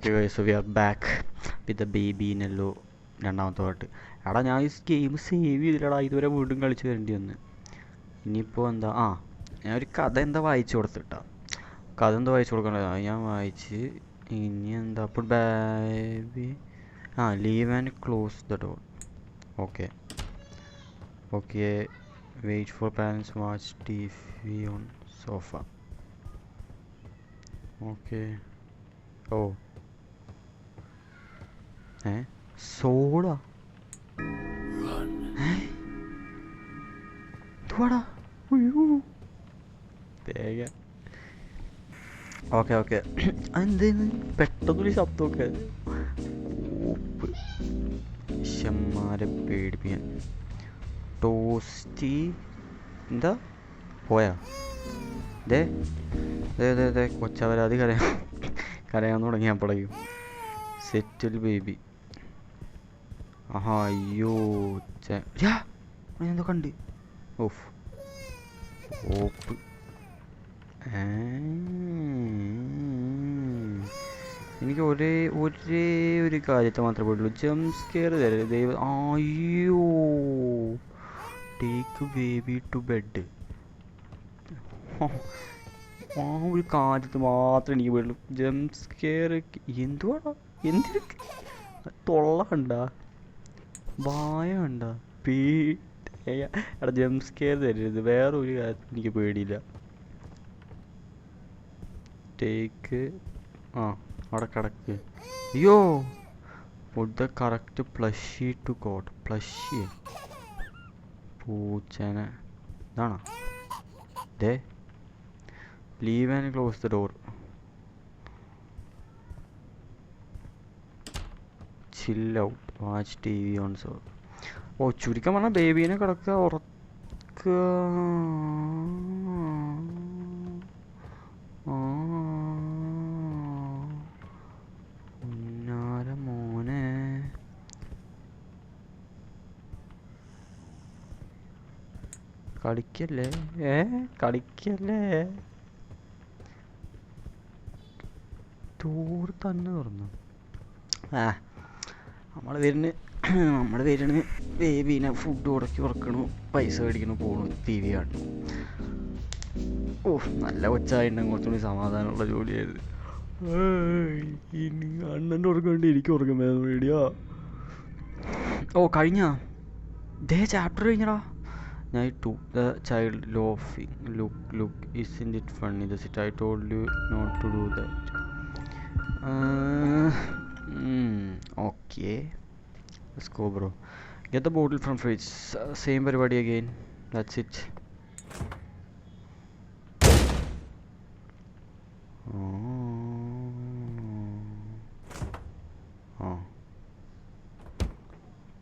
Okay so we are back with ബേബീനല്ലോ രണ്ടാമത്തെ പാട്ട്. എടാ ഞാൻ ഈ ഗെയിം സേവ് ചെയ്തില്ലടാ, ഇതുവരെ വീണ്ടും കളിച്ച് വരേണ്ടി വന്ന്. ഇനിയിപ്പോൾ എന്താ, ഞാൻ ഒരു കഥ എന്താ വായിച്ചു കൊടുത്തിട്ടാ, കഥ എന്താ വായിച്ചു കൊടുക്കണ്ടത് ഞാൻ വായിച്ച്. ഇനി എന്താ അപ്പോൾ baby leave and close the door. Okay okay wait for parents watch TV on sofa. Okay oh soda എന്തുവാടാ, അയ്യോ തേങ്ങ. ഓക്കെ ഓക്കെ അതെന്തേന്ന് പെട്ടെന്നൊരു ശബ്ദമൊക്കെ, ഓപ്പ് ശമ്മാരെ പേടിപ്പിക്കാൻ. ടോസ്റ്റി എന്താ പോയാ ദേ കൊച്ചവരാതി കരയാൻ തുടങ്ങിയപ്പോഴേക്കും. സെറ്റിൽ ബേബി. അയ്യോ എന്തോ കണ്ട്. ഓഫ് ഓപ്പ് എനിക്ക് ഒരേ ഒരു കാര്യത്തെ മാത്രമേ പോയിട്ടുള്ളൂ, ജംപ് സ്കെയർ തരരുത് ദൈവം. അയ്യോ ടേക്ക് ബേബി ടു ബെഡ്. ഒരു കാര്യത്ത് മാത്രമേ എനിക്ക് പോയിട്ടുള്ളൂ, ജംപ് സ്കെയർ. എന്തുവാടാ എന്തിനു തൊള്ള കണ്ട, വായ കണ്ട, എടാ ജംപ് സ്കെയർ തരരുത്, വേറെ ഒരു കാര്യത്തിൽ എനിക്ക് പേടിയില്ല. ടേക്ക് അവിടെ കിടക്ക്. അയ്യോ food the correct plushie to god. Plushie പൂച്ചനെ ഇതാണോ ദേ. Leave and close the door. Chill out watch TV on so. ചുരുക്കം പറഞ്ഞാൽ ബേബീനെ കിടക്കുക, ഉറക്കുക. മോനെ കളിക്കല്ലേ കളിക്കല്ലേ. ഡോറ് തന്നെ തുറന്നു. നമ്മൾ വരുന്ന ബേബീനെ ഫുഡ് ഉടക്കി ഉറക്കണു, പൈസ മേടിക്കണു, പോണു, TV കാണുന്നു. നല്ല കൊച്ചായിട്ടുണ്ടെങ്കിൽ കുറച്ചുകൂടി സമാധാനമുള്ള ജോലിയായിരുന്നു. ഇനി അണ്ണൻ്റെ ഉറക്കമുണ്ട്, എനിക്ക് ഉറക്കം വേണം പേടിയാ. കഴിഞ്ഞ ചാപ്റ്റർ കഴിഞ്ഞടാ. ഞാൻ took the child laughing. Look, isn't it funny? That's it. I told you not to do that. Okay. Let's go, bro. Get the bottle from fridge. Same പരിപാടി again. That's it.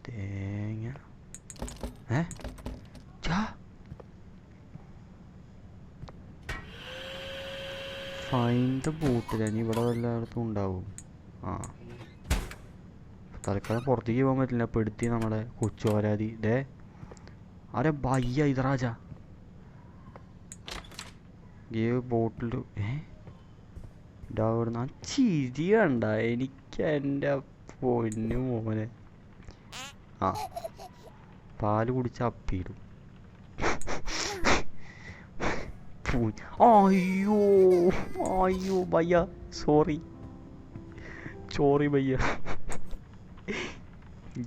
തേങ്ങ find the ബോട്ടിൽ. ഇനി ഇവിടെ എല്ലായിടത്തും ഉണ്ടാവും. തൽക്കാലം പുറത്തേക്ക് പോകാൻ പറ്റില്ല, പെടുത്തി നമ്മുടെ കൊച്ചുവരാതി. അരെ ഭയ്യ ഇത് രാജ ബോട്ടിൽ ഇടാവിടുന്ന ചിരി കണ്ട എനിക്ക്. എൻ്റെ പൊന്നു മോനെ പാല് കുടിച്ച അപ്പിയിടും. അയ്യോ ഭയ്യ സോറി ഭയ്യ.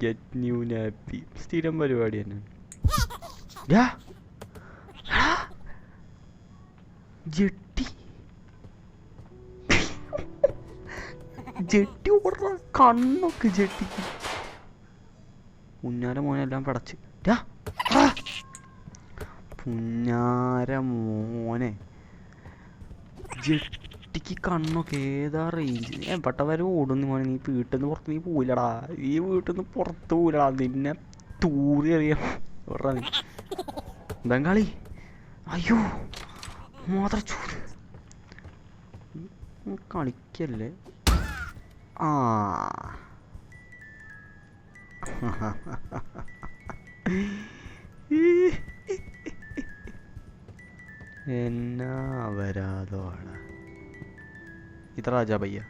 ഗെറ്റ് ന്യൂ നാപ്പി സ്ഥിരം പരിപാടി തന്നെ. ജെട്ടി ഓടുന്ന കണ്ണൊക്കെ ജെട്ടിക്ക്. പുന്നാര മോനെല്ലാം പടച്ച്. പുന്നാര മോനെ ജെട്ടിക്ക് കണ്ണൊക്കെ ഏതാ റേഞ്ച്. പെട്ടവരെ ഓടുന്നു മോനെ. നീ വീട്ടിൽ നിന്ന് പുറത്ത് നീ പോയില്ലടാ, ഈ വീട്ടിൽ നിന്ന് പുറത്ത് പോയില്ലടാ, നിന്നെ തൂറി അറിയാം ഓടാ നീ ബംഗാളി. അയ്യോ മാത്രം ചൂട് കളിക്കല്ലേ. എന്നാ വരാതോടാ ഇത് രാജാ ഭയ്യ.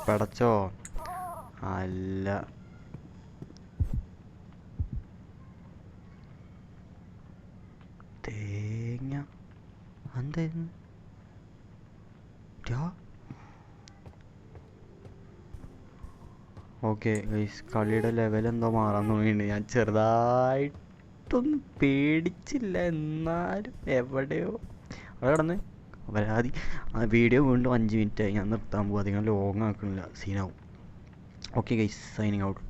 പടച്ചോ അല്ല. തേങ്ങ എന്തായിരുന്നു? ഓക്കെ ഗൈസ്, കളിയുടെ ലെവൽ എന്തോ മാറാൻ തോന്നിയിട്ടുണ്ട്. ഞാൻ ചെറുതായിട്ടൊന്നും പേടിച്ചില്ല, എന്നാലും എവിടെയോ അവിടെ കിടന്ന് പരാതി. ആ വീഡിയോ വീണ്ടും 5 മിനിറ്റായി. ഞാൻ നിർത്താൻ പോകും, അധികം ലോങ് ആക്കുന്നില്ല, സീനാവും. Okay guys, signing out.